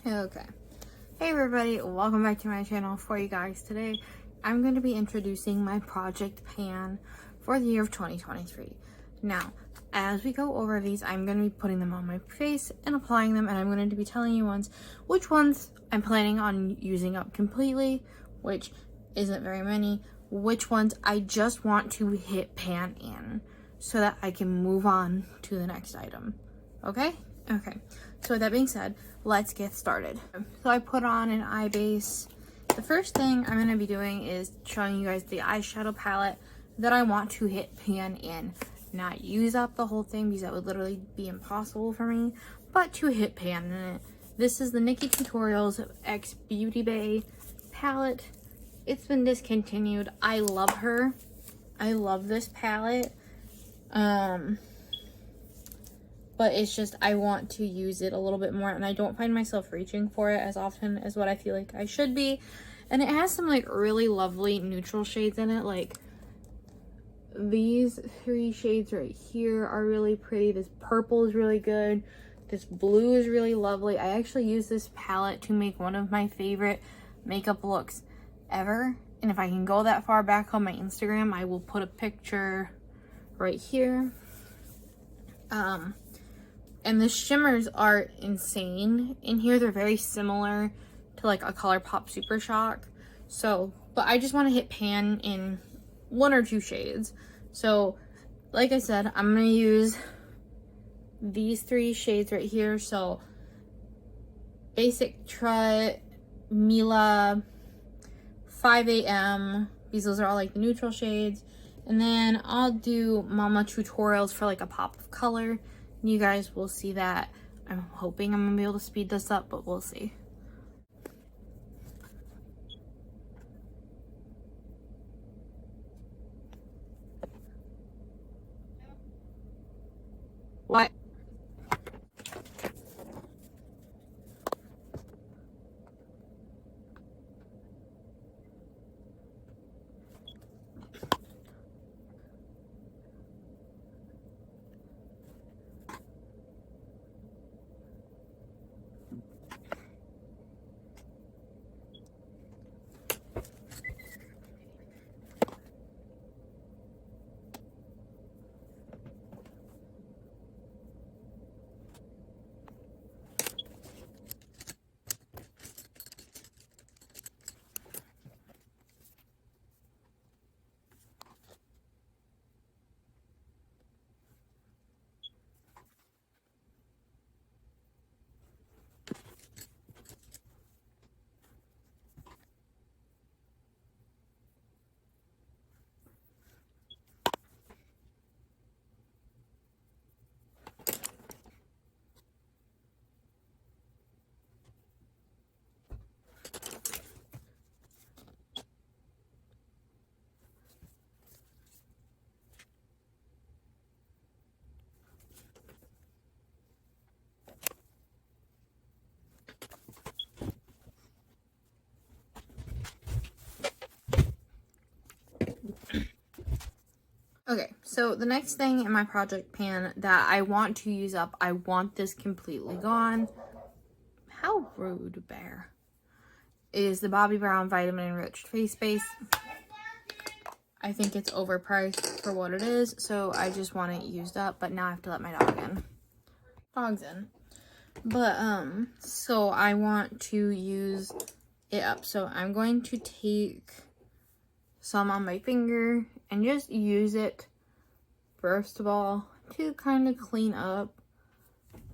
Okay. Hey everybody, welcome back to my channel. For you guys today, I'm going to be introducing my project pan for the year of 2023. Now, as we go over these, I'm going to be putting them on my face and applying them, and I'm going to be telling you which ones I'm planning on using up completely, which isn't very many, which ones I just want to hit pan in so that I can move on to the next item. Okay? Okay. So with that being said, let's get started. So I put on an eye base. The first thing I'm going to be doing is showing you guys the eyeshadow palette that I want to hit pan in. Not use up the whole thing because that would literally be impossible for me, but to hit pan in it. This is the Nikki Tutorials X Beauty Bay palette. It's been discontinued. I love her. I love this palette. But it's just, I want to use it a little bit more, and I don't find myself reaching for it as often as what I feel like I should be. And it has some like really lovely neutral shades in it. Like these three shades right here are really pretty. This purple is really good. This blue is really lovely. I actually use this palette to make one of my favorite makeup looks ever. And if I can go that far back on my Instagram, I will put a picture right here. And the shimmers are insane in here. They're very similar to like a ColourPop Super Shock. So, but I just want to hit pan in one or two shades. So, like I said, I'm going to use these three shades right here. So, Basic Trut, Mila, 5 a.m. These those are all like the neutral shades. And then I'll do Mama Tutorials for like a pop of color. You guys will see that. I'm hoping I'm gonna be able to speed this up, but we'll see. What? Okay, so the next thing in my project pan that I want to use up, I want this completely gone. How rude, Bear. Is the Bobbi Brown Vitamin Enriched Face Base. I think it's overpriced for what it is, so I just want it used up, but now I have to let my dog in. Dog's in. But, so I want to use it up. So I'm going to take some on my finger and just use it first of all to kind of clean up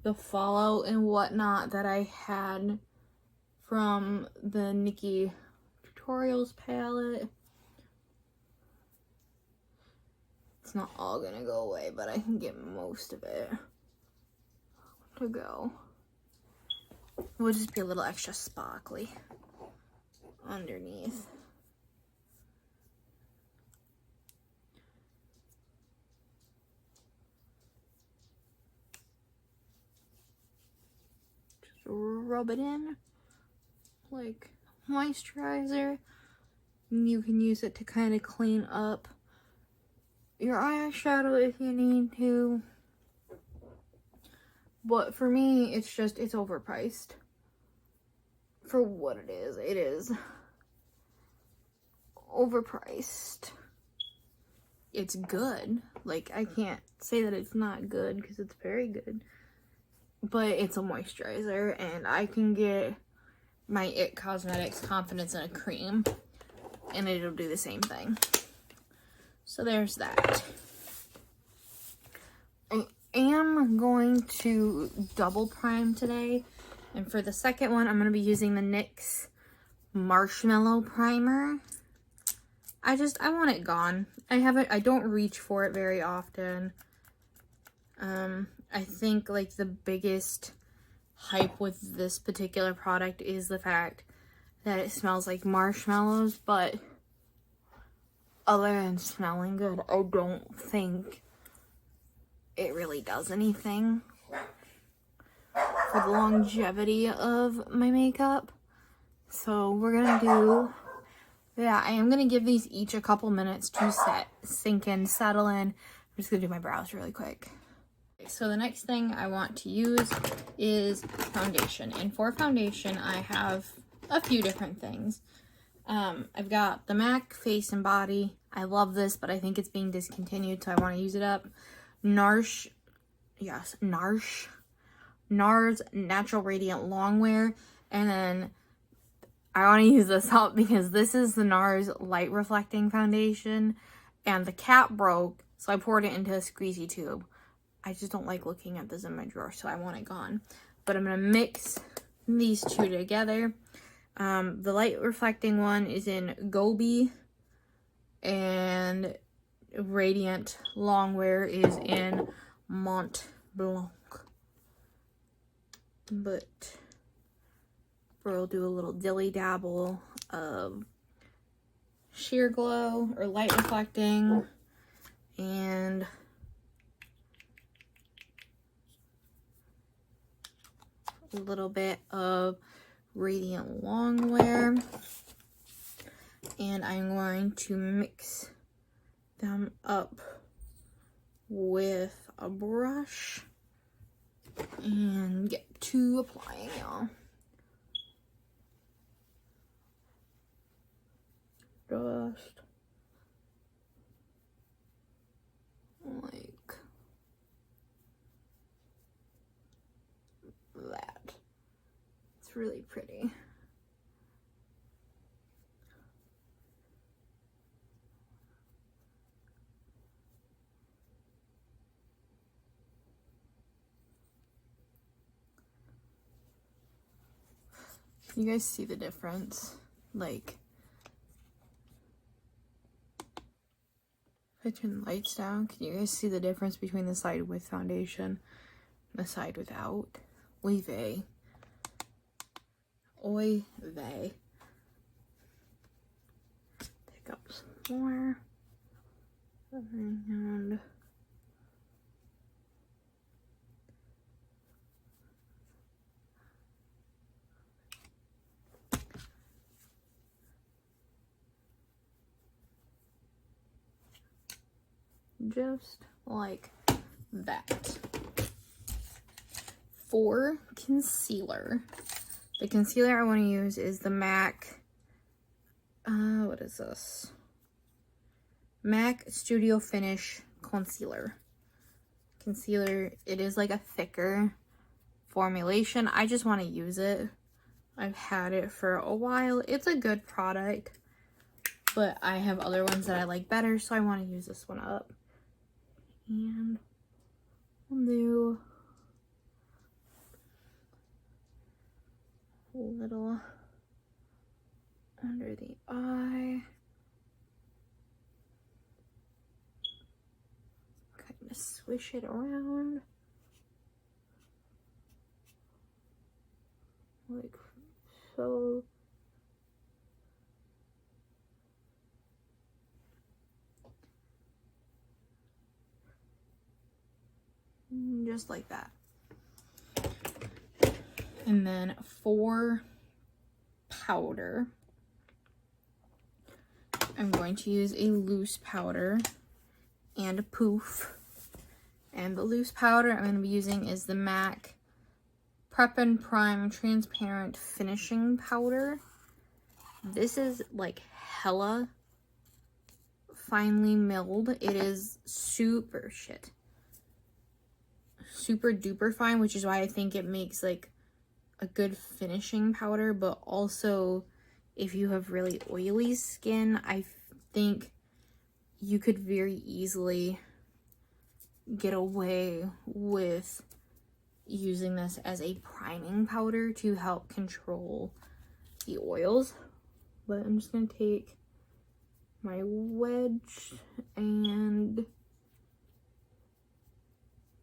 the fallout and whatnot that I had from the Nikki Tutorials palette. It's not all gonna go away, but I can get most of it to go. It will just be a little extra sparkly underneath. Rub it in like moisturizer. And you can use it to kind of clean up your eyeshadow if you need to. But for me, it's overpriced. for what it is. It is overpriced. It's good. Like, I can't say that it's not good because it's very good. But it's a moisturizer, and I can get my IT Cosmetics Confidence in a Cream, and it'll do the same thing. So there's that. I am going to double prime today, and for the second one, I'm going to be using the NYX Marshmallow Primer. I want it gone. I don't reach for it very often. I think like the biggest hype with this particular product is the fact that it smells like marshmallows, but other than smelling good, I don't think it really does anything for the longevity of my makeup. So we're gonna do, yeah, I am gonna give these each a couple minutes to sink in, settle in. I'm just gonna do my brows really quick. So the next thing I want to use is foundation. And for foundation, I have a few different things. I've got the MAC Face and Body. I love this, but I think it's being discontinued, so I want to use it up. NARS Natural Radiant Longwear. And then I want to use this up because this is the NARS Light Reflecting Foundation. And the cap broke, so I poured it into a squeezy tube. I just don't like looking at this in my drawer, so I want it gone. But I'm going to mix these two together. The light reflecting one is in Gobi, and Radiant Longwear is in Mont Blanc. But we'll do a little dilly dabble of sheer glow or light reflecting, and a little bit of Radiant Longwear, and I'm going to mix them up with a brush and get to applying, y'all. Just like that. It's really pretty. You guys see the difference? Like, if I turn the lights down, can you guys see the difference between the side with foundation and the side without? Oy vey. Oy vey. Pick up some more. And just like that. For concealer, the concealer I want to use is the MAC, what is this? MAC Studio Finish Concealer. It is like a thicker formulation. I just want to use it. I've had it for a while. It's a good product, but I have other ones that I like better, so I want to use this one up. And we'll do a little under the eye. Kind of swish it around. Like so. Just like that. And then for powder, I'm going to use a loose powder and a poof. And the loose powder I'm going to be using is the MAC Prep and Prime Transparent Finishing Powder. This is like hella finely milled. It is super duper fine, which is why I think it makes like a good finishing powder. But also, if you have really oily skin, I think you could very easily get away with using this as a priming powder to help control the oils. But I'm just gonna take my wedge and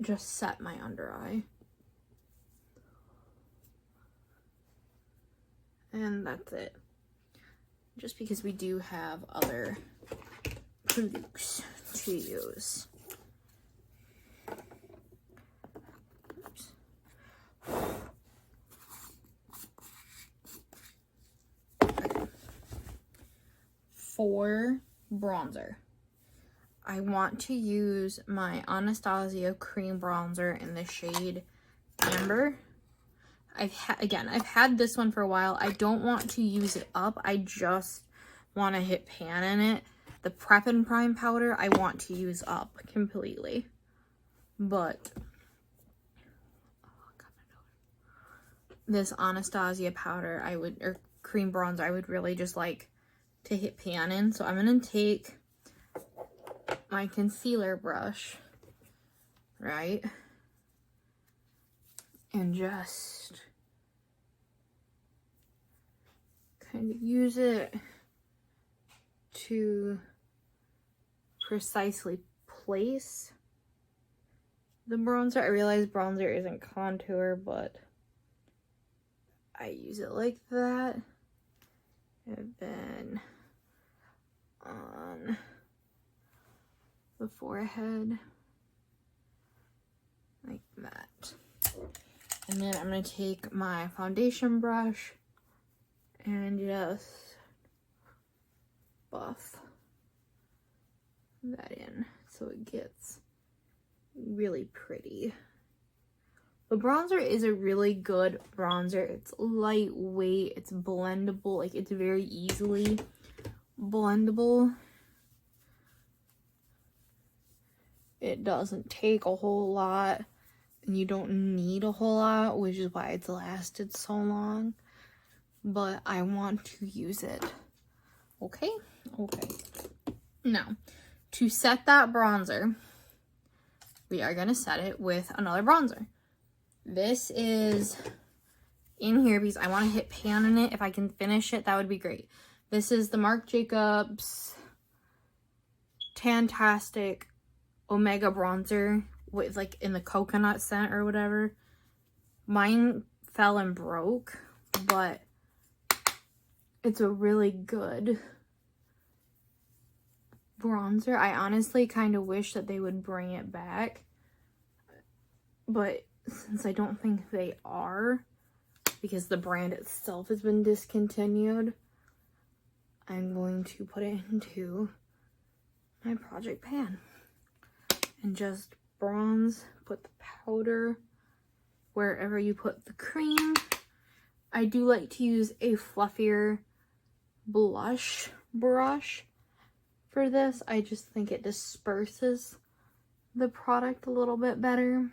just set my under eye. And that's it. Just because we do have other products to use. Oops. Okay. For bronzer, I want to use my Anastasia cream bronzer in the shade Amber. I've had this one for a while. I don't want to use it up. I just want to hit pan in it. The Prep and Prime powder I want to use up completely. But this Anastasia powder or cream bronzer, I would really just like to hit pan in. So I'm going to take my concealer brush, right? And just kind of use it to precisely place the bronzer. I realize bronzer isn't contour, but I use it like that. And then on the forehead, like that. And then I'm going to take my foundation brush and just buff that in so it gets really pretty. The bronzer is a really good bronzer. It's lightweight, it's blendable, like it's very easily blendable. It doesn't take a whole lot, and you don't need a whole lot, which is why it's lasted so long. But I want to use it. Okay? Okay. Now, to set that bronzer, we are going to set it with another bronzer. This is in here because I want to hit pan in it. If I can finish it, that would be great. This is the Marc Jacobs Tantastic Omega bronzer with like in the coconut scent or whatever. Mine fell and broke, but it's a really good bronzer. I honestly kind of wish that they would bring it back, but since I don't think they are, because the brand itself has been discontinued, I'm going to put it into my project pan and just bronze, put the powder wherever you put the cream. I do like to use a fluffier blush brush for this. I just think it disperses the product a little bit better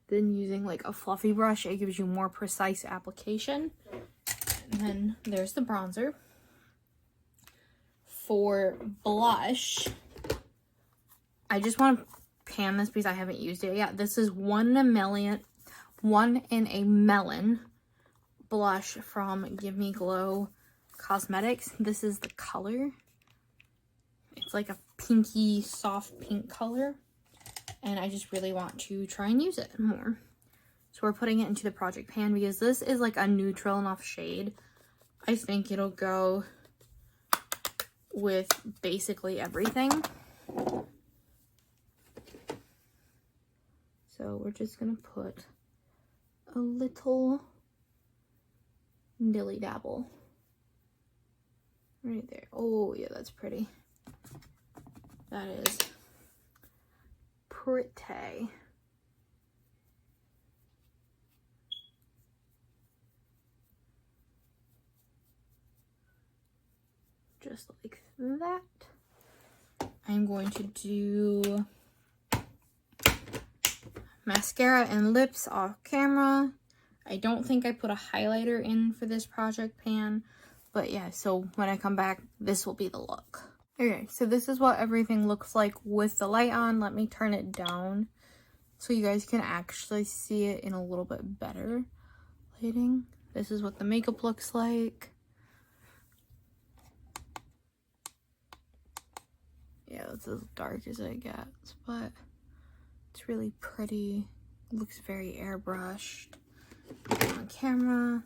than using like a fluffy brush. It gives you more precise application. And then there's the bronzer. For blush, I just want to pan this because I haven't used it yet. This is one in a melon blush from Give Me Glow Cosmetics. This is the color. It's like a pinky, soft pink color. And I just really want to try and use it more. So we're putting it into the project pan because this is like a neutral enough shade. I think it'll go with basically everything. So we're just gonna put a little dilly dabble right there. Oh yeah, that's pretty. That is pretty. just like that. I'm going to do mascara and lips off camera. I don't think I put a highlighter in for this project pan, but yeah, so when I come back, this will be the look. Okay, so this is what everything looks like with the light on. Let me turn it down so you guys can actually see it in a little bit better lighting. This is what the makeup looks like. Yeah, it's as dark as it gets, but it's really pretty. It looks very airbrushed on camera.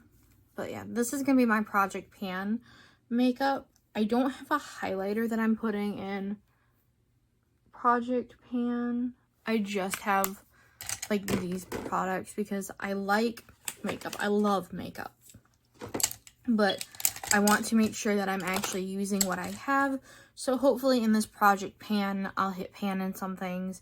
But yeah, this is gonna be my project pan makeup. I don't have a highlighter that I'm putting in project pan. I just have like these products because I like makeup. I love makeup. But I want to make sure that I'm actually using what I have. So hopefully in this project pan, I'll hit pan in some things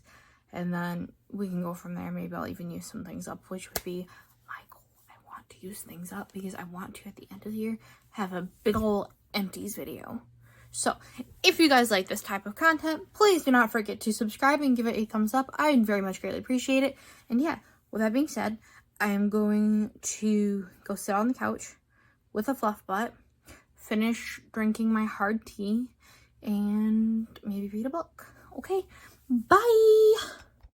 and then we can go from there. Maybe I'll even use some things up, which would be my goal. I want to use things up because I want to, at the end of the year, have a big ol' empties video. So if you guys like this type of content, please do not forget to subscribe and give it a thumbs up. I very much greatly appreciate it. And yeah, with that being said, I am going to go sit on the couch with a fluff butt, finish drinking my hard tea, and maybe read a book. Okay, bye!